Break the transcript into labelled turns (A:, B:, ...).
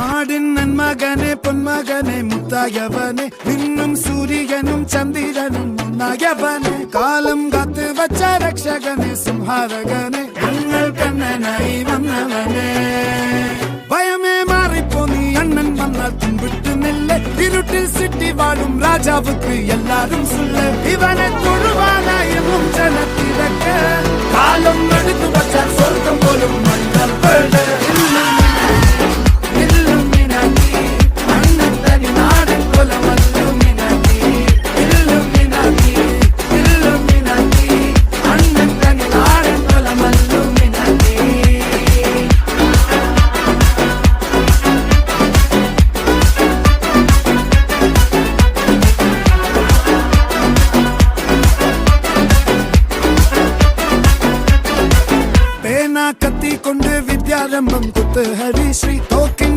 A: നാടിൻ നന്മകനെ പൊന്മകനെ മുത്തായവനെ നിന്നും സൂര്യനും ചന്ദ്രനും ഒന്നായവനെ കാലം കാത്ത് വച്ച രക്ഷകനെ സംഹാരകനെ ഞങ്ങൾ കണ്ണനായി വന്നവനെ ഭയമേ മാറിപ്പോ നീ അണ്ണൻ വന്നാൽ തുമ്പിട്ട് നെല്ല് ഇരുട്ടിൽ സിറ്റി വാഴും രാജാവുക്ക് എല്ലാരും സുല്ല് ഇവനെ തൊഴുവാനായും ജനത്തിരക്ക് കാലം എടുത്തു വച്ചാൽ സ്വർഗം പോലും മണ്ണൽ കത്തി കൊണ്ട് വിദ്യാരംഭം കുത്ത് ഹരിശ്രീ തോക്കിൻ